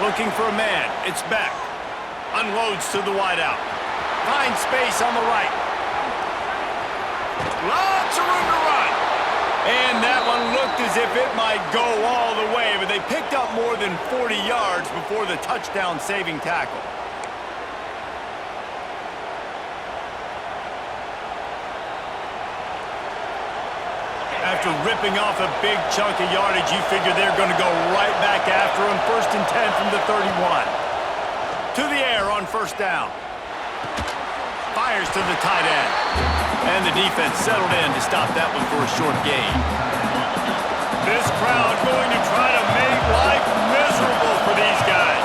Looking for a man. It's Beck. Unloads to the wideout. Finds space on the right. Lots of room to run. And that one looked as if it might go all the way, but they picked up more than 40 yards before the touchdown-saving tackle. After ripping off a big chunk of yardage, you figure they're going to go right back after him. 1st and 10 from the 31. To the air on 1st down. Fires to the tight end. And the defense settled in to stop that one for a short gain. This crowd going to try to make life miserable for these guys.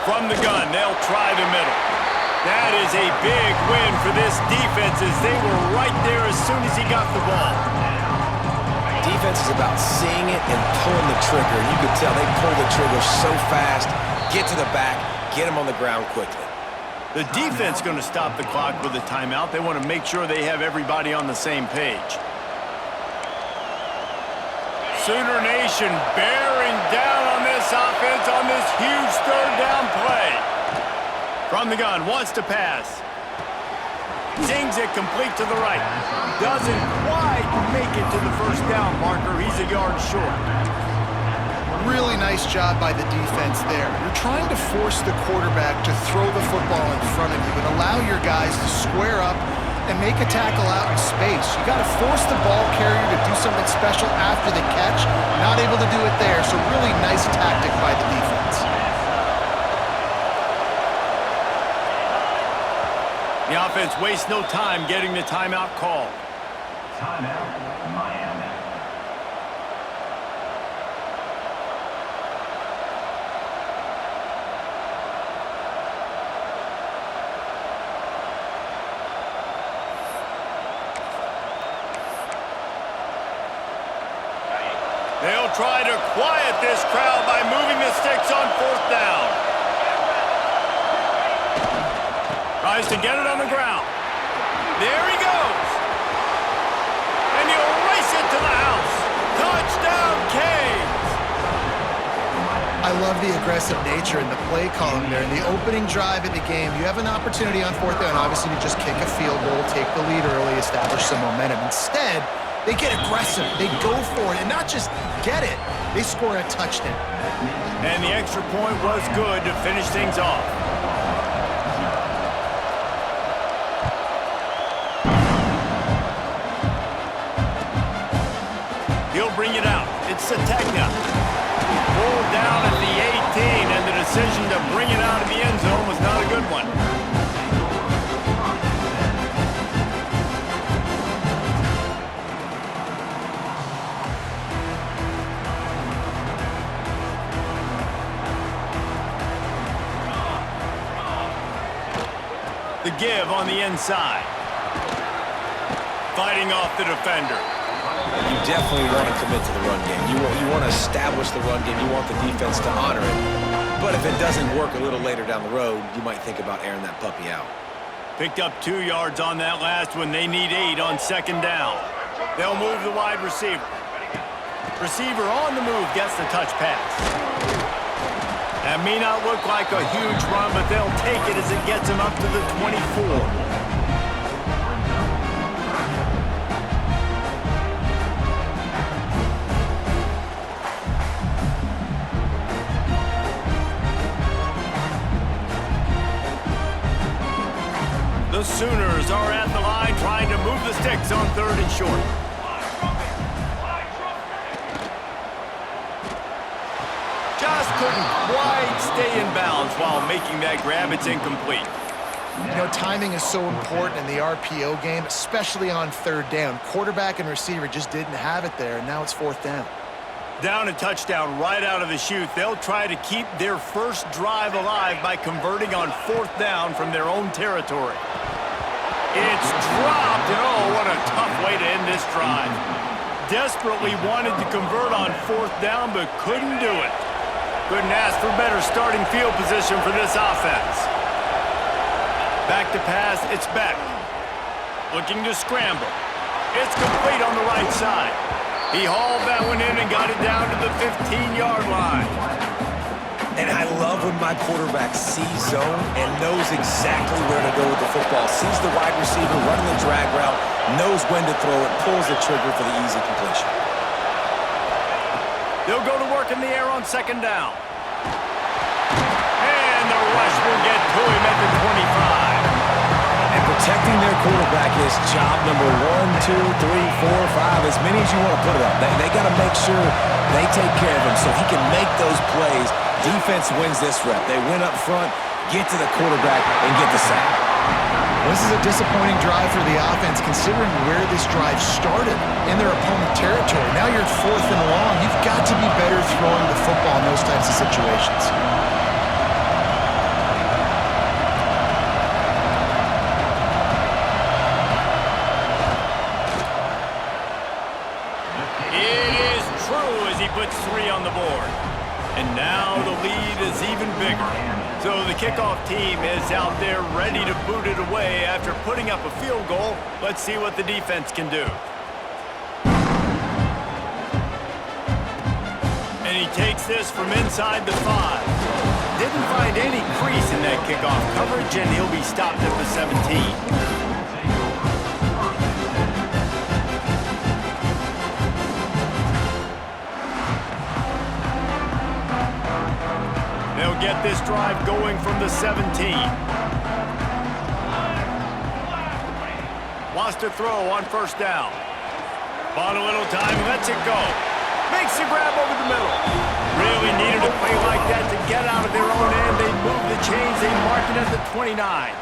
From the gun, they'll try the middle. That is a big win for this defense as they were right there as soon as he got the ball. Defense is about seeing it and pulling the trigger. You can tell they pull the trigger so fast, get to the back, get them on the ground quickly. The defense going to stop the clock with a timeout. They want to make sure they have everybody on the same page. Sooner Nation bearing down on this offense on this huge 3rd down play. From the gun, wants to pass. Zings it complete to the right. Doesn't quite make it to the 1st down marker. He's a yard short. Really nice job by the defense there. You're trying to force the quarterback to throw the football in front of you and allow your guys to square up and make a tackle out in space. You got to force the ball carrier to do something special after the catch. Not able to do it there, so really nice tactic by the defense. The offense wastes no time getting the timeout called. Timeout, Miami. They'll try to quiet this crowd by moving the sticks on 4th down. Tries to get it on the ground. There he goes. And he'll race it to the house. Touchdown, Canes. I love the aggressive nature in the play calling there. In the opening drive of the game, you have an opportunity on 4th down, obviously, to just kick a field goal, take the lead early, establish some momentum. Instead, they get aggressive. They go for it, and not just get it. They score a touchdown. And the extra point was good to finish things off. He'll bring it out. It's Sategna. Pulled down at the 18, and the decision to bring it out of the end zone was not a good one. The give on the inside. Fighting off the defender. You definitely want to commit to the run game. You want to establish the run game. You want the defense to honor it. But if it doesn't work a little later down the road, you might think about airing that puppy out. Picked up 2 yards on that last one. They need 8 on 2nd down. They'll move the wide receiver. Receiver on the move gets the touch pass. That may not look like a huge run, but they'll take it as it gets them up to the 24. The Sooners are at the line trying to move the sticks on 3rd and short. Just couldn't quite stay in bounds while making that grab. It's incomplete. You know, timing is so important in the RPO game, especially on 3rd down. Quarterback and receiver just didn't have it there, and now it's 4th down. Down a touchdown right out of the chute. They'll try to keep their first drive alive by converting on 4th down from their own territory. It's dropped, and oh, what a tough way to end this drive. Desperately wanted to convert on 4th down, but couldn't do it. Couldn't ask for better starting field position for this offense. Back to pass, it's Beck. Looking to scramble. It's complete on the right side. He hauled that one in and got it down to the 15-yard line. And I love when my quarterback sees zone and knows exactly where to go with the football. Sees the wide receiver running the drag route, knows when to throw it, pulls the trigger for the easy completion. They'll go to work in the air on second down. And the rush will get to him at the 25. And protecting their quarterback is job number 1, 2, 3, 4, 5, as many as you want to put it up. They got to make sure they take care of him so he can make those plays. Defense wins this rep. They win up front, get to the quarterback, and get the sack. This is a disappointing drive for the offense considering where this drive started in their opponent territory. Now you're 4th and long. You've got to be better throwing the football in those types of situations. It is true as he puts 3 on the board. And now the lead is even bigger. So the kickoff team is out there ready to boot it away after putting up a field goal. Let's see what the defense can do. And he takes this from inside the 5. Didn't find any crease in that kickoff coverage, and he'll be stopped at the 17. They'll get this drive going from the 17. Wants to throw on first down. Bought a little time, lets it go. Makes the grab over the middle. Really needed a play like that to get out of their own end. They move the chains, they mark it at the 29.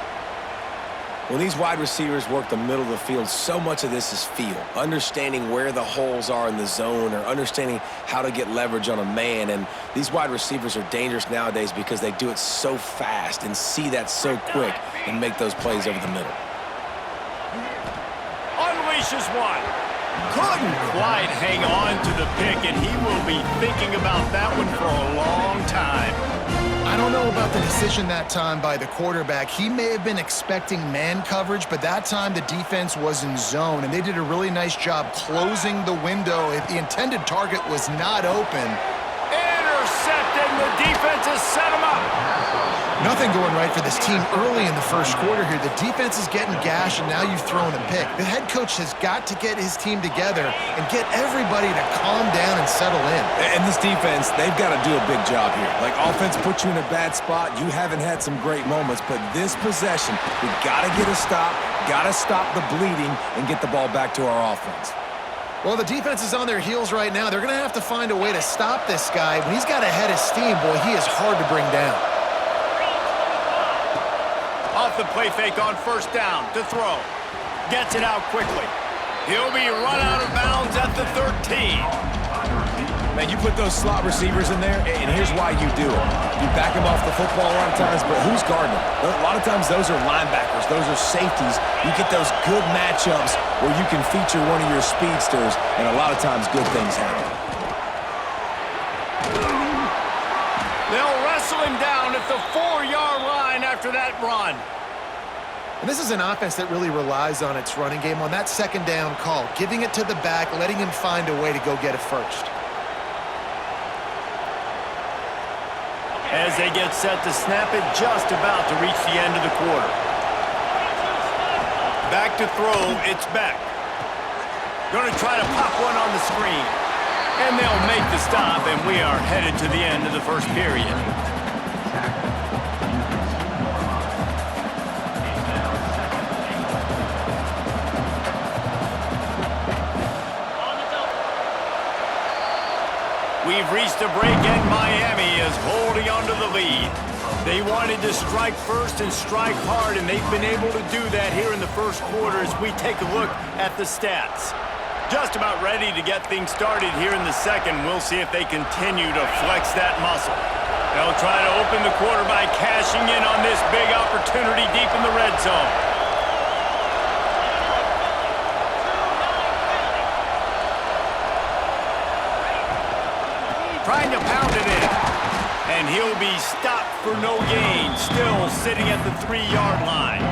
When these wide receivers work the middle of the field, so much of this is feel. Understanding where the holes are in the zone or understanding how to get leverage on a man. And these wide receivers are dangerous nowadays because they do it so fast and see that so quick and make those plays over the middle. Unleashes one. Couldn't quite hang on to the pick, and he will be thinking about that one for a long time. I don't know about the decision that time by the quarterback. He may have been expecting man coverage, but that time the defense was in zone, and they did a really nice job closing the window if the intended target was not open. Intercepted, and the defense has set him up. Nothing going right for this team early in the first quarter here. The defense is getting gashed, and now you've thrown a pick. The head coach has got to get his team together and get everybody to calm down and settle in. And this defense, they've got to do a big job here. Like, offense puts you in a bad spot. You haven't had some great moments, but this possession, we got to get a stop, got to stop the bleeding, and get the ball back to our offense. Well, the defense is on their heels right now. They're going to have to find a way to stop this guy. When he's got a head of steam, boy, he is hard to bring down. Off the play fake on first down to throw. Gets it out quickly. He'll be run out of bounds at the 13. Man, you put those slot receivers in there, and here's why you do it. You back them off the football a lot of times, but who's guarding them? A lot of times those are linebackers. Those are safeties. You get those good matchups where you can feature one of your speedsters, and a lot of times good things happen. They'll wrestle him down at the 4-yard line after that run. And this is an offense that really relies on its running game on that second down call, giving it to the back, letting him find a way to go get it first. As they get set to snap it, just about to reach the end of the quarter. Back to throw, it's Beck. Going to try to pop one on the screen. And they'll make the stop, and we are headed to the end of the first period. We've reached a break, and Miami is holding on to the lead. They wanted to strike first and strike hard, and they've been able to do that here in the first quarter as we take a look at the stats. Just about ready to get things started here in the second. We'll see if they continue to flex that muscle. They'll try to open the quarter by cashing in on this big opportunity deep in the red zone. Trying to pound it in. And he'll be stopped for no gain. Still sitting at the 3-yard line.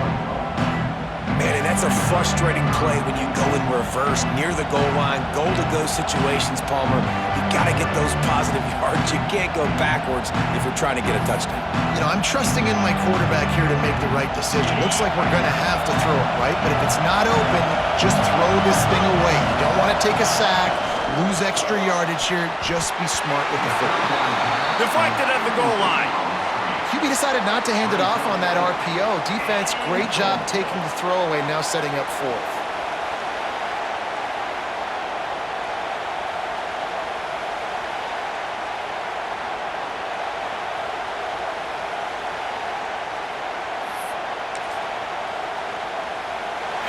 Man, and That's a frustrating play when you go in reverse near the goal line, goal-to-go situations, Palmer. You got to get those positive yards. You can't go backwards if you're trying to get a touchdown. You know, I'm trusting in my quarterback here to make the right decision. Looks like we're going to have to throw it, right? But if it's not open, just throw this thing away. You don't want to take a sack, lose extra yardage here. Just be smart with the football. Deflected at the goal line. QB decided not to hand it off on that RPO. Defense, great job taking the throwaway, now setting up fourth.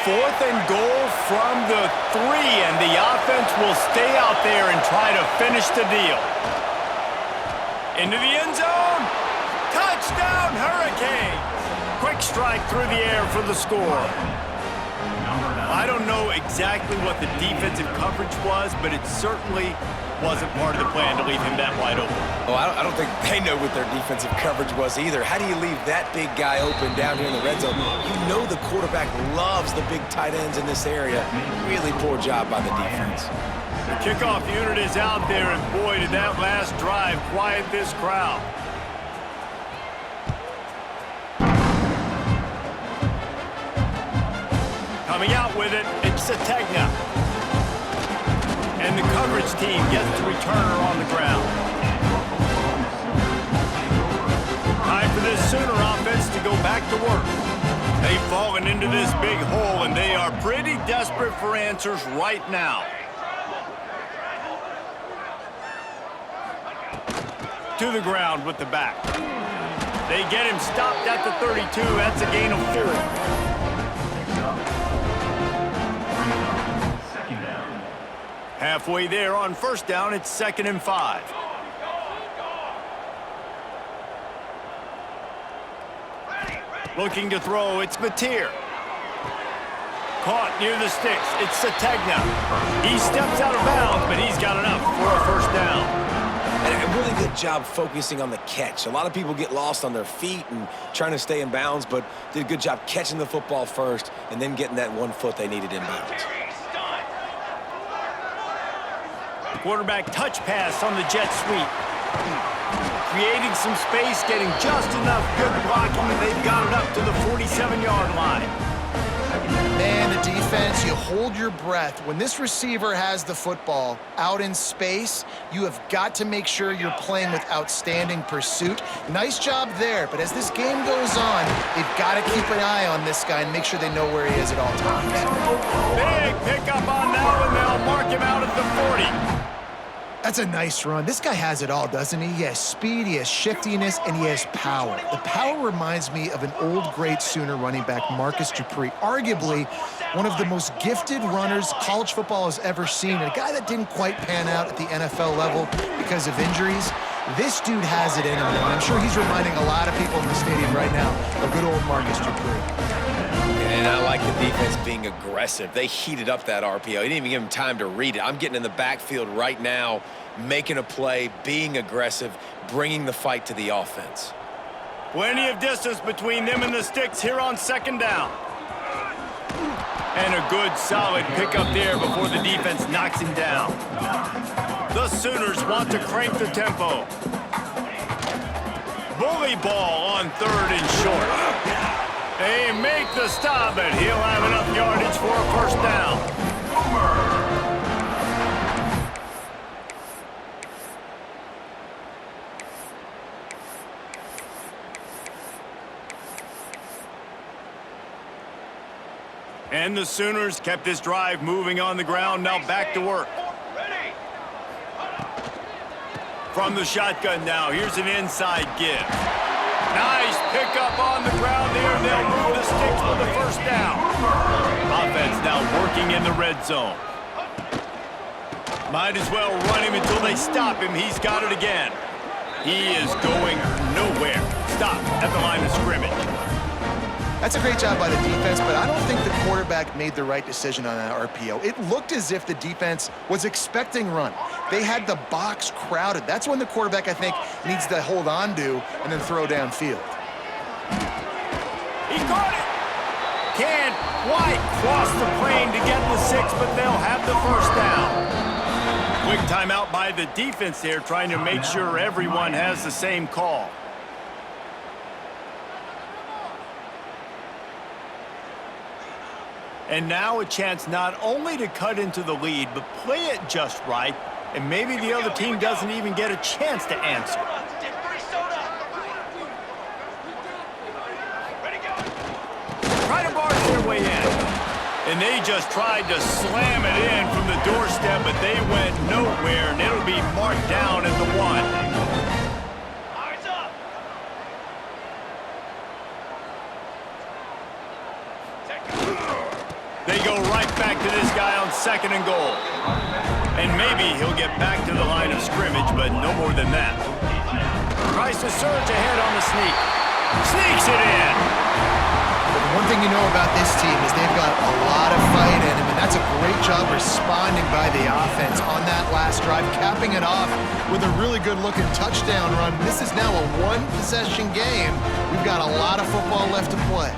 Fourth and goal from the 3, and the offense will stay out there and try to finish the deal. Into the end zone. Touchdown, Hurricanes! Quick strike through the air for the score. I don't know exactly what the defensive coverage was, but it certainly wasn't part of the plan to leave him that wide open. Oh, I don't think they know what their defensive coverage was either. How do you leave that big guy open down here in the red zone? You know the quarterback loves the big tight ends in this area. Really poor job by the defense. The kickoff unit is out there, and boy, did that last drive quiet this crowd. Coming out with it, it's Sategna. And the coverage team gets the returner on the ground. Time for this Sooner offense to go back to work. They've fallen into this big hole, and they are pretty desperate for answers right now. To the ground with the back. They get him stopped at the 32. That's a gain of 4. Halfway there on first down, it's 2nd and 5. Looking to throw, it's Mateer. Caught near the sticks, it's Sategna. He steps out of bounds, but he's got enough for a first down. And a really good job focusing on the catch. A lot of people get lost on their feet and trying to stay in bounds, but did a good job catching the football first and then getting that 1 foot they needed in bounds. Quarterback touch pass on the jet sweep. Creating some space, getting just enough good blocking, and they've got it up to the 47-yard line. Man, the defense, you hold your breath. When this receiver has the football out in space, you have got to make sure you're playing with outstanding pursuit. Nice job there, but as this game goes on, they've got to keep an eye on this guy and make sure they know where he is at all times. Big pickup on that one. They'll mark him out at the 40. That's a nice run. This guy has it all, doesn't he? He has speed, he has shiftiness, and he has power. The power reminds me of an old, great Sooner running back, Marcus Dupree, arguably one of the most gifted runners college football has ever seen, and a guy that didn't quite pan out at the NFL level because of injuries. This dude has it in him, and I'm sure he's reminding a lot of people in the stadium right now of good old Marcus Dupree. And I like the defense being aggressive. They heated up that RPO. He didn't even give him time to read it. I'm getting in the backfield right now, making a play, being aggressive, bringing the fight to the offense. Plenty of distance between them and the sticks here on 2nd down. And a good, solid pickup there before the defense knocks him down. The Sooners want to crank the tempo. Bully ball on 3rd and short. They make the stop, but he'll have enough yardage for a first down. And the Sooners kept this drive moving on the ground, now back to work. From the shotgun now, here's an inside give. Nice pickup on the ground there. They'll move the sticks for the first down. Offense now working in the red zone. Might as well run him until they stop him. He's got it again. He is going nowhere. Stop at the line of scrimmage. That's a great job by the defense, but I don't think the quarterback made the right decision on that RPO. It looked as if the defense was expecting run. They had the box crowded. That's when the quarterback, I think, needs to hold on to and then throw downfield. He caught it. Can't quite cross the plane to get the 6, but they'll have the first down. Quick timeout by the defense there, trying to make sure everyone has the same call. And now a chance not only to cut into the lead, but play it just right, and maybe the other team doesn't even get a chance to answer. Try to barge their way in. And they just tried to slam it in from the doorstep, but they went nowhere, and it'll be marked down at the 1. They go right back to this guy on 2nd and goal. And maybe he'll get back to the line of scrimmage, but no more than that. Tries to surge ahead on the sneak. Sneaks it in. One thing you know about this team is they've got a lot of fight in them, and that's a great job responding by the offense on that last drive, capping it off with a really good-looking touchdown run. This is now a one-possession game. We've got a lot of football left to play.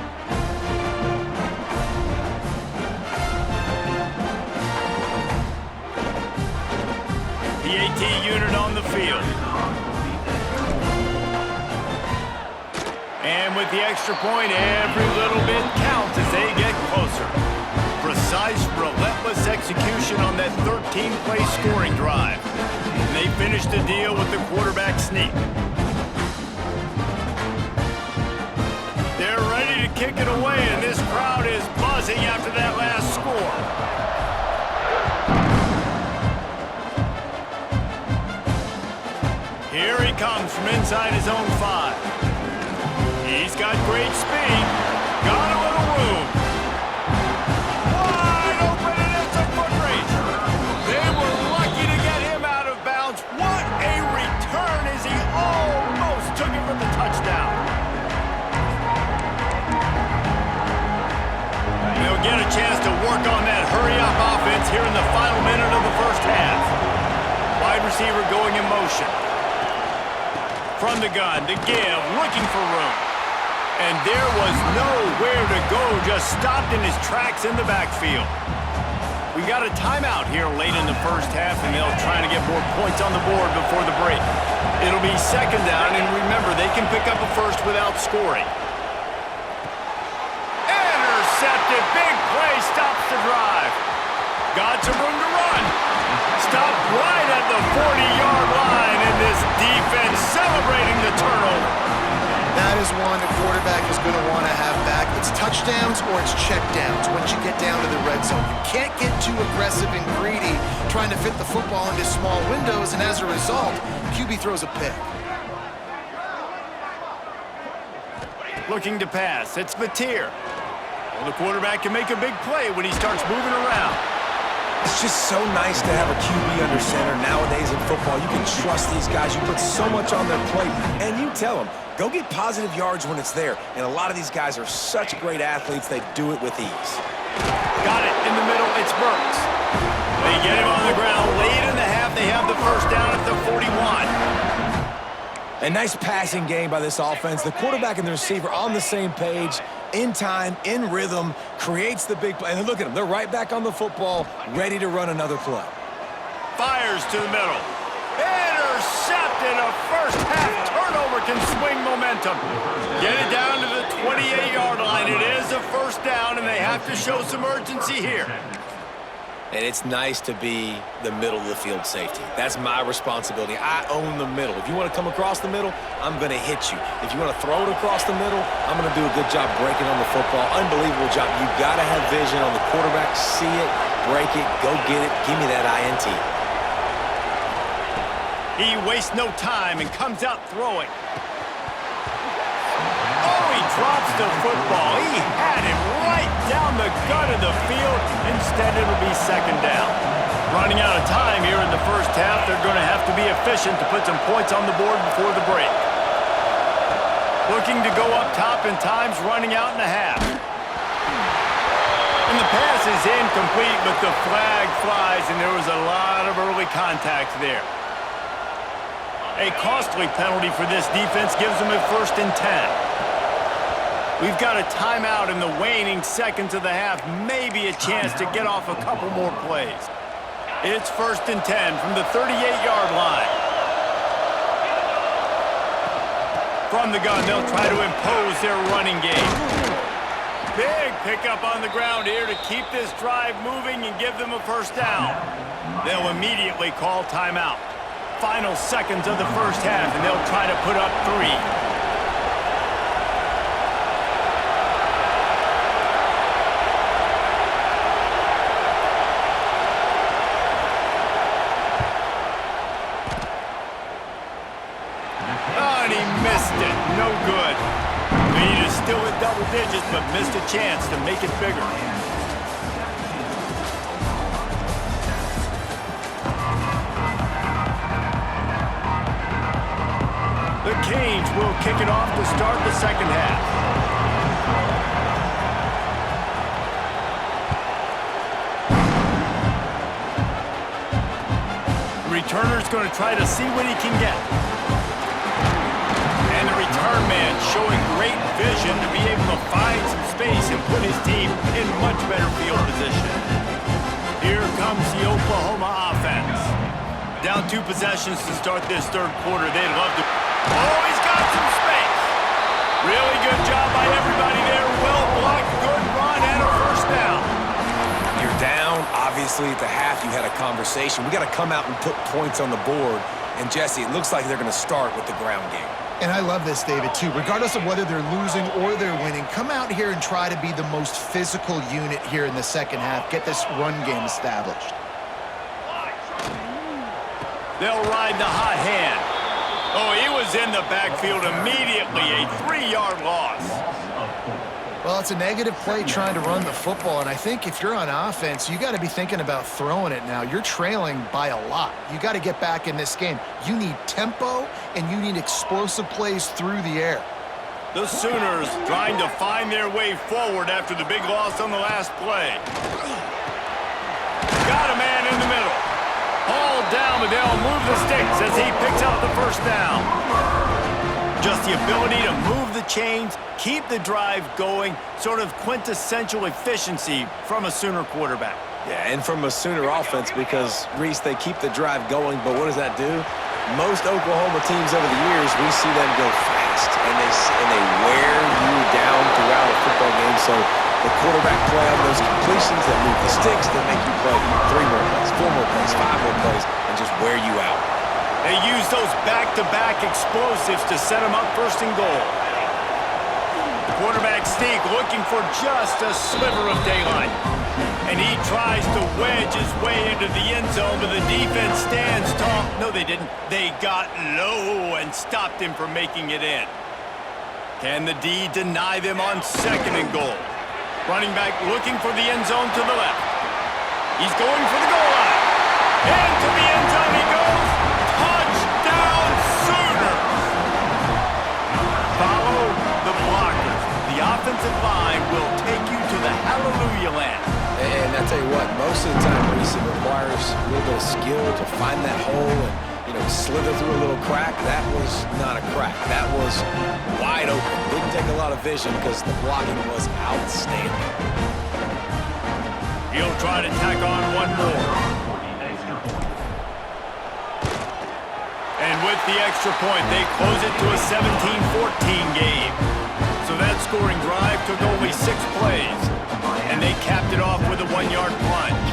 PAT unit on the field. And with the extra point, every little bit counts as they get closer. Precise, relentless execution on that 13-play scoring drive. And they finish the deal with the quarterback sneak. They're ready to kick it away, and this crowd is buzzing after that last score. Here he comes from inside his own 5. He's got great speed. Got a little room. Wide open, and it's a foot race. They were lucky to get him out of bounds. What a return as he almost took it for the touchdown. They'll get a chance to work on that hurry-up offense here in the final minute of the first half. Wide receiver going in motion. From the gun, the give, looking for room. And there was nowhere to go, just stopped in his tracks in the backfield. We got a timeout here late in the first half, and they'll try to get more points on the board before the break. It'll be 2nd down, and remember, they can pick up a first without scoring. Intercepted, big play, stops the drive. Got some room to run. Stopped right at the 40-yard line, and this defense celebrating the turnover. That is one the quarterback is going to want to have back. It's touchdowns or it's checkdowns once you get down to the red zone. You can't get too aggressive and greedy trying to fit the football into small windows, and as a result, QB throws a pick. Looking to pass. It's Mateer. Well, the quarterback can make a big play when he starts moving around. It's just so nice to have a QB under center. Nowadays in football, you can trust these guys. You put so much on their plate, and you tell them, go get positive yards when it's there. And a lot of these guys are such great athletes, they do it with ease. Got it in the middle, it's Burks. They get him on the ground late in the half. They have the first down at the 41. A nice passing game by this offense. The quarterback and the receiver on the same page, in time, in rhythm, creates the big play. And look at them. They're right back on the football, ready to run another play. Fires to the middle. Intercepted. A first-half turnover can swing momentum. Get it down to the 28-yard line. It is a first down, and they have to show some urgency here. And it's nice to be the middle of the field safety. That's my responsibility. I own the middle. If you want to come across the middle, I'm going to hit you. If you want to throw it across the middle, I'm going to do a good job breaking on the football. Unbelievable job. You got to have vision on the quarterback. See it, break it, go get it. Give me that INT. He wastes no time and comes out throwing. Oh, he drops the football. He had it right down the gut of the field. Instead, it'll be second down. Running out of time here in the first half. They're going to have to be efficient to put some points on the board before the break. Looking to go up top, and time's running out in the half. And the pass is incomplete, but the flag flies, and there was a lot of early contact there. A costly penalty for this defense gives them a 1st and 10. We've got a timeout in the waning seconds of the half. Maybe a chance to get off a couple more plays. It's 1st and 10 from the 38-yard line. From the gun, they'll try to impose their running game. Big pickup on the ground here to keep this drive moving and give them a 1st down. They'll immediately call timeout. Final seconds of the 1st half, and they'll try to put up 3. No good. Lead is still at double digits, but missed a chance to make it bigger. The Canes will kick it off to start the 2nd half. The returner's going to try to see what he can get. Return man showing great vision to be able to find some space and put his team in much better field position. Here comes the Oklahoma offense. Down 2 possessions to start this 3rd quarter. They'd love to... Oh, he's got some space. Really good job by everybody there. Well blocked, good run, and a 1st down. You're down. Obviously, at the half, you had a conversation. We got to come out and put points on the board. And, Jesse, it looks like they're going to start with the ground game. And I love this, David, too. Regardless of whether they're losing or they're winning, come out here and try to be the most physical unit here in the 2nd half. Get this run game established. They'll ride the hot hand. Oh, he was in the backfield immediately. A 3-yard loss. Well, it's a negative play trying to run the football, and I think if you're on offense, you got to be thinking about throwing it now. You're trailing by a lot. You got to get back in this game. You need tempo, and you need explosive plays through the air. The Sooners trying to find their way forward after the big loss on the last play. Got a man in the middle. Ball down, but they'll move the sticks as he picks up the 1st down. Just the ability to move the chains, keep the drive going, sort of quintessential efficiency from a Sooner quarterback. Yeah, and from a Sooner offense because, Reese, they keep the drive going, but what does that do? Most Oklahoma teams over the years, we see them go fast, and they wear you down throughout a football game. So the quarterback play on those completions that move the sticks that make you play 3 more plays, 4 more plays, 5 more plays, and just wear you out. They use those back-to-back explosives to set them up 1st and goal. Quarterback sneak looking for just a sliver of daylight. And he tries to wedge his way into the end zone, but the defense stands tall. No, they didn't. They got low and stopped him from making it in. Can the D deny them on 2nd and goal? Running back looking for the end zone to the left. He's going for the goal line. Into the end zone he goes. Touchdown Sooners! Follow the blockers. The offensive line will take you to the hallelujah land. And I tell you what, most of the time, Reese, it requires a little bit of skill to find that hole and, slither through a little crack. That was not a crack. That was wide open. Didn't take a lot of vision because the blocking was outstanding. He'll try to tack on one more. And with the extra point, they close it to a 17-14 game. So that scoring drive took only 6 plays. And they capped it off with a 1-yard plunge.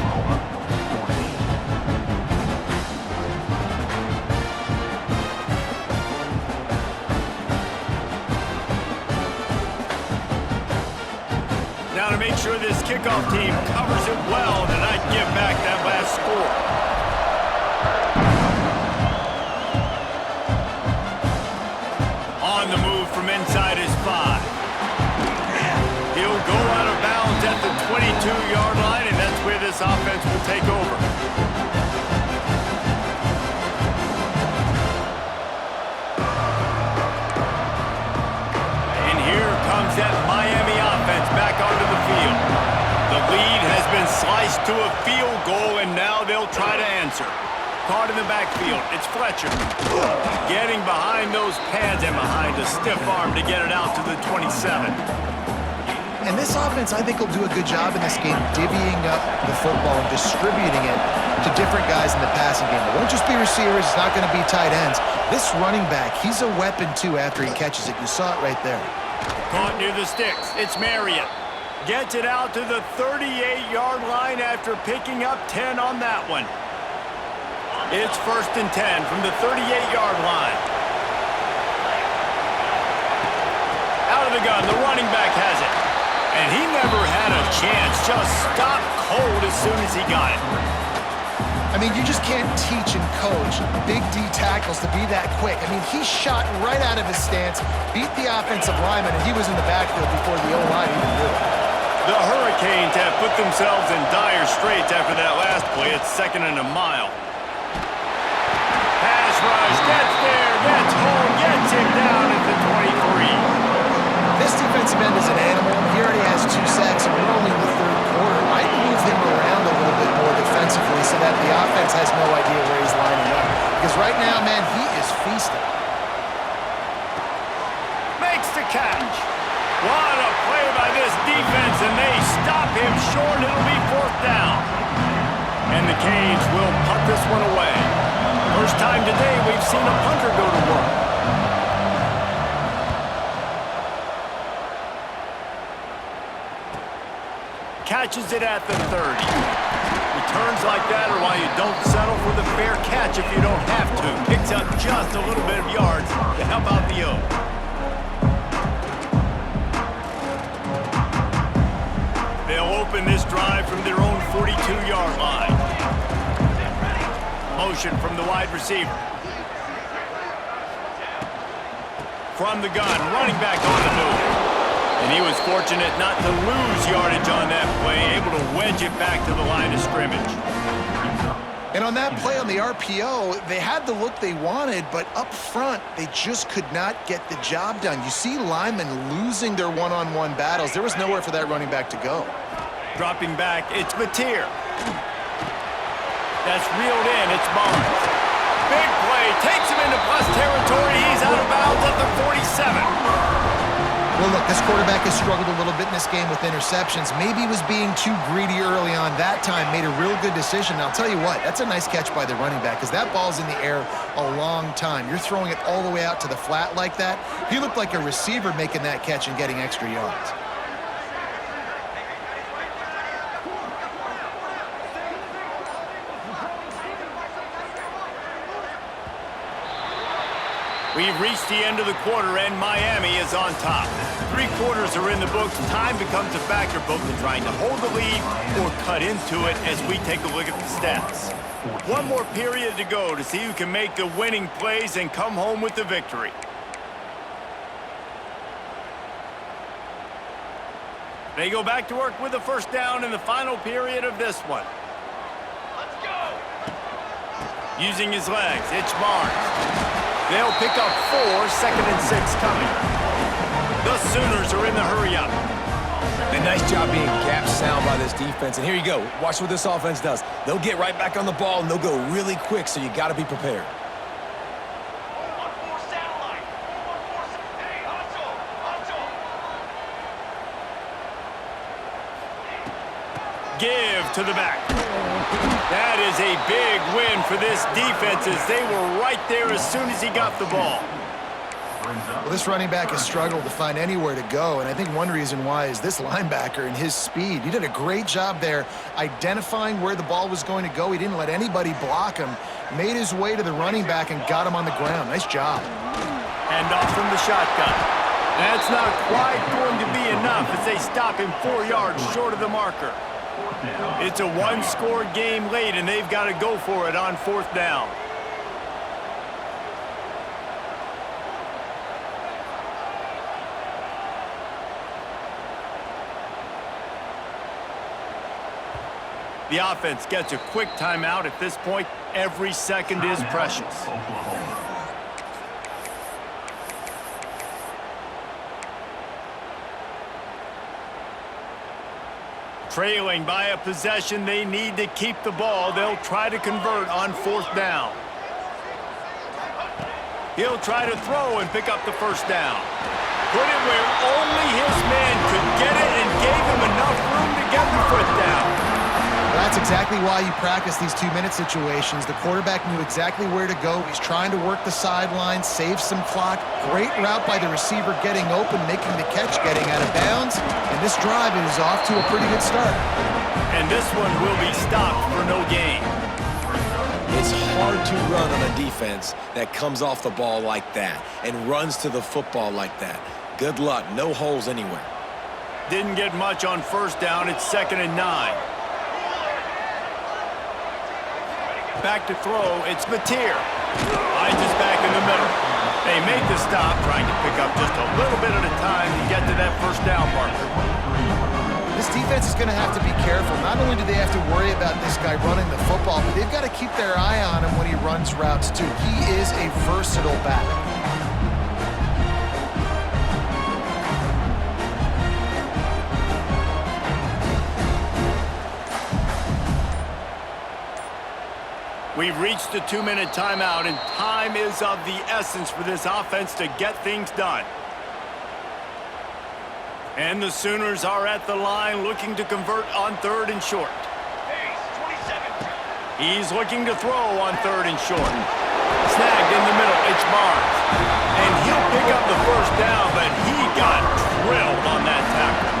Now to make sure this kickoff team covers it well to not give back that last score. On the move from inside his 5. He'll go out of bounds at the 22-yard line, and that's where this offense will take over. And here comes that Miami offense back onto the field. The lead has been sliced to a field goal, and now they'll try to answer. Caught in the backfield, it's Fletcher. Getting behind those pads and behind a stiff arm to get it out to the 27. And this offense, I think, will do a good job in this game divvying up the football and distributing it to different guys in the passing game. It won't just be receivers. It's not going to be tight ends. This running back, he's a weapon, too, after he catches it. You saw it right there. Caught near the sticks. It's Marriott. Gets it out to the 38-yard line after picking up 10 on that one. It's 1st and 10 from the 38-yard line. Out of the gun, the running back has it. And he never had a chance. Just stopped cold as soon as he got it. I mean, you just can't teach and coach big D tackles to be that quick. I mean, he shot right out of his stance, beat the offensive lineman, and he was in the backfield before the O-line even knew it. The Hurricanes have put themselves in dire straits after that last play. It's 2nd and a mile. Pass rush, gets there, gets home, gets him down at the 23. This defensive end is an animal. He already has 2 sacks, and we're only in the 3rd quarter. I'd move him around a little bit more defensively so that the offense has no idea where he's lining up. Because right now, man, he is feasting. Makes the catch. What a play by this defense, and they stop him short. It'll be 4th down. And the Canes will punt this one away. First time today we've seen a punter go to work. Catches it at the 30. Returns like that are why you don't settle for the fair catch if you don't have to. Picks up just a little bit of yards to help out the O. They'll open this drive from their own 42-yard line. Motion from the wide receiver. From the gun, running back on the move. And he was fortunate not to lose yardage on that play, able to wedge it back to the line of scrimmage. And on that play on the RPO, they had the look they wanted, but up front, they just could not get the job done. You see linemen losing their one-on-one battles. There was nowhere for that running back to go. Dropping back, it's Mateer. That's reeled in, it's Barnes. Big play, takes him into plus territory. He's out of bounds at the 47. Well, look, this quarterback has struggled a little bit in this game with interceptions. Maybe he was being too greedy early on. That time made a real good decision. And I'll tell you what, that's a nice catch by the running back because that ball's in the air a long time. You're throwing it all the way out to the flat like that. He looked like a receiver making that catch and getting extra yards. We've reached the end of the quarter, and Miami is on top. 3 quarters are in the books. Time becomes a factor, both in trying to hold the lead or cut into it as we take a look at the stats. 1 more period to go to see who can make the winning plays and come home with the victory. They go back to work with a 1st down in the final period of this one. Let's go! Using his legs, it's Barnes. They'll pick up 4, 2nd and 6 coming. The Sooners are in the hurry-up. A nice job being gap sound by this defense. And here you go. Watch what this offense does. They'll get right back on the ball, and they'll go really quick, so you got to be prepared. Give to the back. That is a big win for this defense as they were right there as soon as he got the ball. Well, this running back has struggled to find anywhere to go, and I think one reason why is this linebacker and his speed. He did a great job there identifying where the ball was going to go. He didn't let anybody block him, made his way to the running back and got him on the ground. Nice job. And off from the shotgun. That's not quite going to be enough as they stop him 4 yards short of the marker. It's a 1-score game late, and they've got to go for it on 4th down. The offense gets a quick timeout. At this point, every second is precious. Trailing by a possession, they need to keep the ball. They'll try to convert on 4th down. He'll try to throw and pick up the 1st down. Put it where only his man could get it and exactly why you practice these 2-minute situations. The quarterback knew exactly where to go. He's trying to work the sidelines, save some clock. Great route by the receiver getting open, making the catch, getting out of bounds. And this drive is off to a pretty good start. And this one will be stopped for no gain. It's hard to run on a defense that comes off the ball like that and runs to the football like that. Good luck. No holes anywhere. Didn't get much on first down. It's 2nd and 9. Back to throw. It's Mateer. Finds his back in the middle. They make the stop, trying to pick up just a little bit at a time to get to that first down marker. This defense is going to have to be careful. Not only do they have to worry about this guy running the football, but they've got to keep their eye on him when he runs routes too. He is a versatile back. We've reached the 2-minute timeout, and time is of the essence for this offense to get things done. And the Sooners are at the line looking to convert on 3rd and short. He's looking to throw on 3rd and short. Snagged in the middle, it's Barnes. And he'll pick up the first down, but he got drilled on that tackle.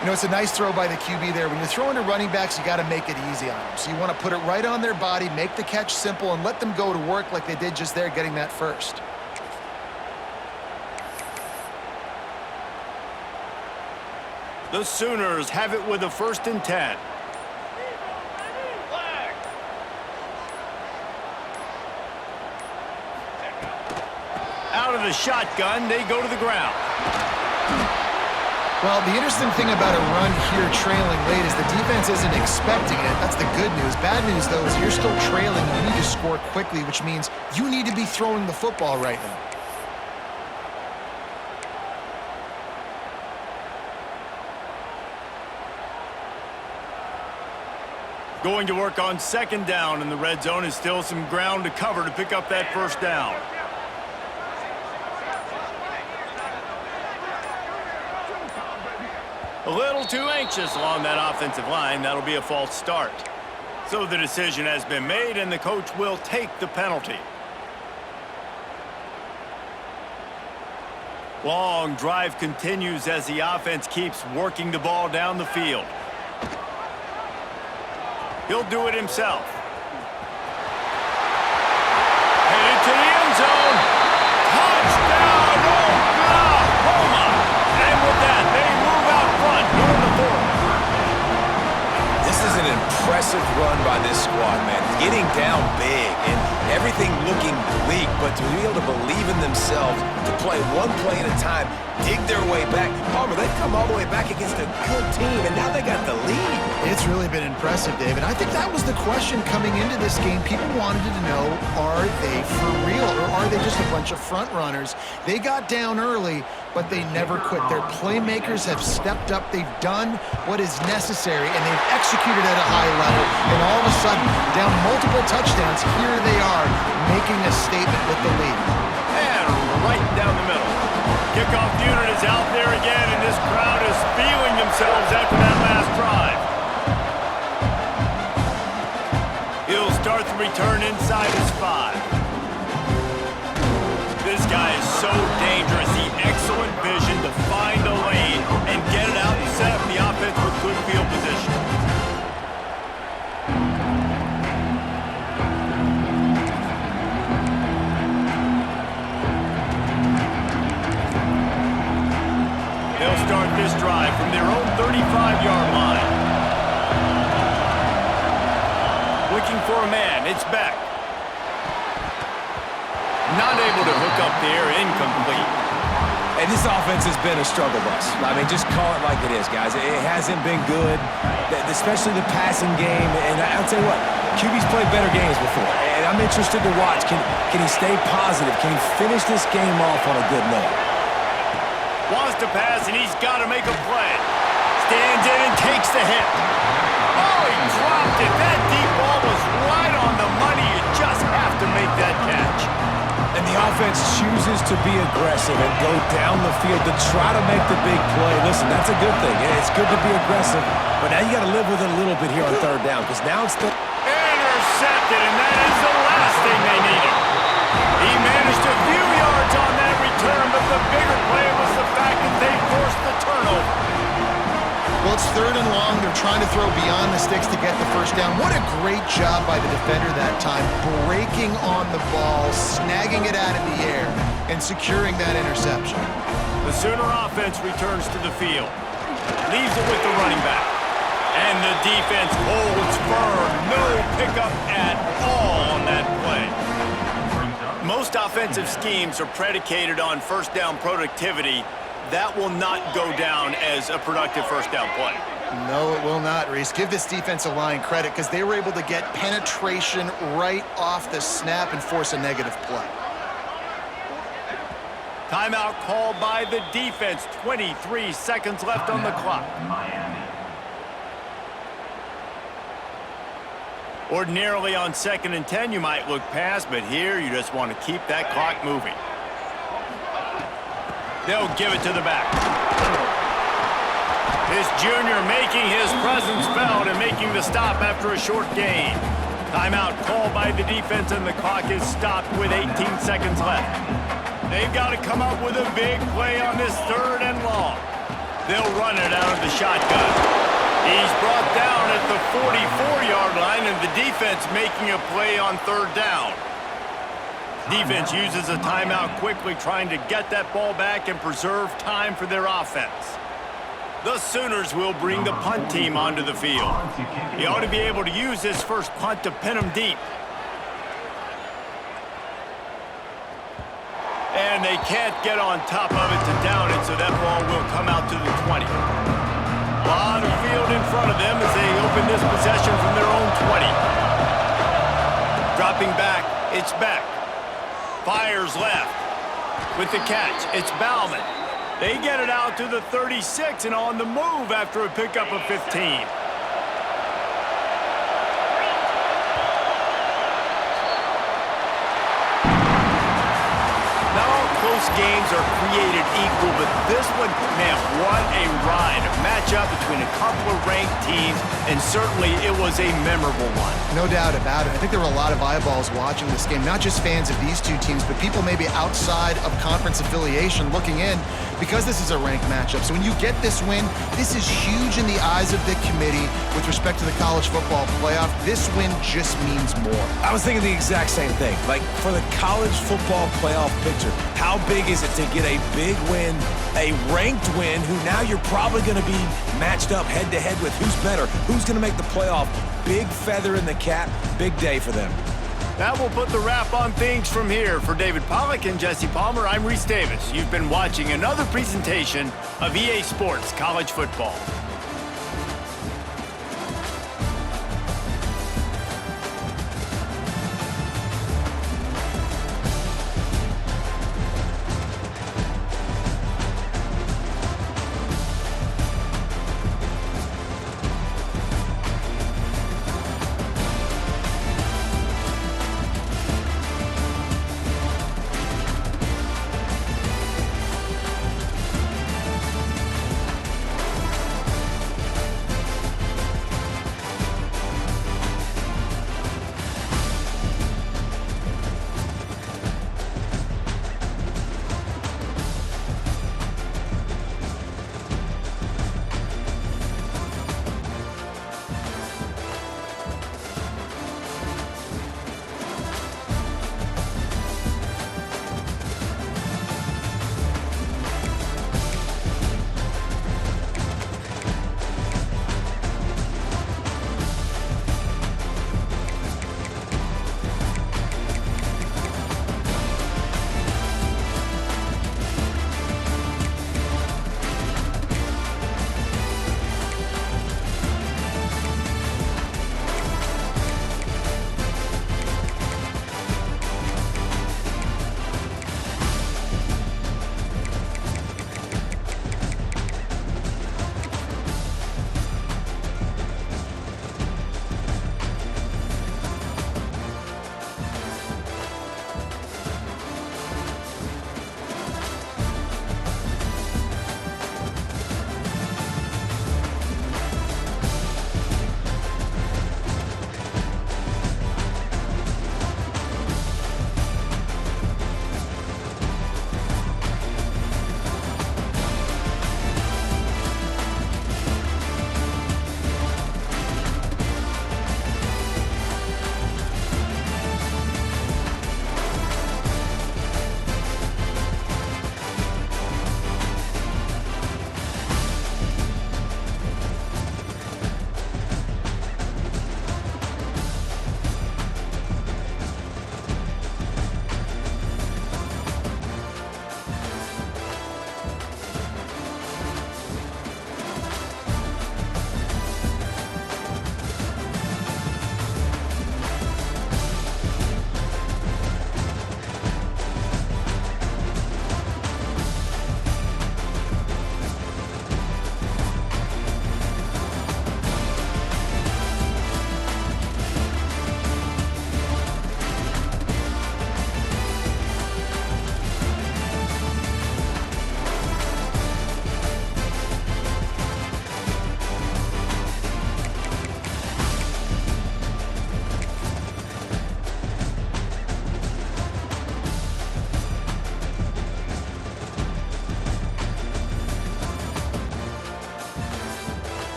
You know, it's a nice throw by the QB there. When you're throwing to running backs, you got to make it easy on them. So you want to put it right on their body, make the catch simple, and let them go to work like they did just there, getting that first. The Sooners have it with a 1st and 10. Out of the shotgun, they go to the ground. Well, the interesting thing about a run here trailing late is the defense isn't expecting it. That's the good news. Bad news, though, is you're still trailing. You need to score quickly, which means you need to be throwing the football right now. Going to work on 2nd down in the red zone, is still some ground to cover to pick up that first down. A little too anxious along that offensive line. That'll be a false start. So the decision has been made, and the coach will take the penalty. Long drive continues as the offense keeps working the ball down the field. He'll do it himself. Headed to the end zone. Touchdown, Oklahoma! And with that, they move out front, going to 4. This is an impressive run by this squad, man. Getting down big and everything looking bleak, but to be able to believe in themselves, to play one play at a time, dig their way back. Palmer, they've come all the way back against a good team, and now they got the lead. It's really been impressive, David. I think that was the question coming into this game. People wanted to know, are they for real, or are they just a bunch of front runners? They got down early, but they never quit. Their playmakers have stepped up. They've done what is necessary, and they've executed at a high level. And all of a sudden, down multiple touchdowns, here they are, making a statement with the lead. And right down the middle. Kickoff unit is out there again, and this crowd is feeling themselves after that last drive. He'll start the return inside his 5. This guy is so dangerous. The excellent vision to find a lane and get it out and set up the offense with good field position. They'll start this drive from their own 35-yard line. Looking for a man. It's Beck. Not able to hook up there. Incomplete. And this offense has been a struggle bus. I mean, just call it like it is, guys. It hasn't been good, especially the passing game. And I'll tell you what, QB's played better games before. And I'm interested to watch. Can he stay positive? Can he finish this game off on a good note? Wants to pass, and he's got to make a play. Stands in and takes the hit. Oh, he dropped it. That deep ball was right on the money. You just have to make that catch. And the offense chooses chooses to be aggressive and go down the field to try to make the big play, listen, that's a good thing. It's good to be aggressive, but now you got to live with it a little bit here on third down because now it's the... Intercepted, and that is the last thing they needed. He managed a few yards on that return, but the bigger play was the fact that they forced the turnover. Well, it's third and long. They're trying to throw beyond the sticks to get the first down. What a great job by the defender that time, breaking on the ball, snagging it out of the air, and securing that interception. The Sooner offense returns to the field. Leaves it with the running back. And the defense holds firm. No pickup at all on that play. Most offensive schemes are predicated on first down productivity. That will not go down as a productive first down play. No, it will not, Reese. Give this defensive line credit because they were able to get penetration right off the snap and force a negative play. Timeout called by the defense. 23 seconds left on the clock. Miami. Ordinarily on 2nd and 10, you might look past, but here you just want to keep that clock moving. They'll give it to the back. This junior making his presence felt and making the stop after a short gain. Timeout called by the defense, and the clock is stopped with 18 seconds left. They've got to come up with a big play on this third and long. They'll run it out of the shotgun. He's brought down at the 44-yard line, and the defense making a play on third down. Defense uses a timeout quickly, trying to get that ball back and preserve time for their offense. The Sooners will bring the punt team onto the field. He ought to be able to use this first punt to pin them deep. And they can't get on top of it to down it, so that ball will come out to the 20. A lot of field in front of them as they open this possession from their own 20. Dropping back, it's Beck. Fires left. With the catch, it's Bauman. They get it out to the 36 and on the move after a pickup of 15. Close games are created equal, but this one, man, what a ride. A matchup between a couple of ranked teams, and certainly it was a memorable one. No doubt about it. I think there were a lot of eyeballs watching this game, not just fans of these two teams, but people maybe outside of conference affiliation looking in because this is a ranked matchup. So when you get this win, this is huge in the eyes of the committee with respect to the college football playoff. This win just means more. I was thinking the exact same thing. Like, for the college football playoff picture, how big is it to get a big win, a ranked win, who now you're probably going to be matched up head-to-head with who's better, who's going to make the playoff. Big feather in the cap, big day for them. That will put the wrap on things from here. For David Pollack and Jesse Palmer, I'm Reese Davis. You've been watching another presentation of EA Sports College Football.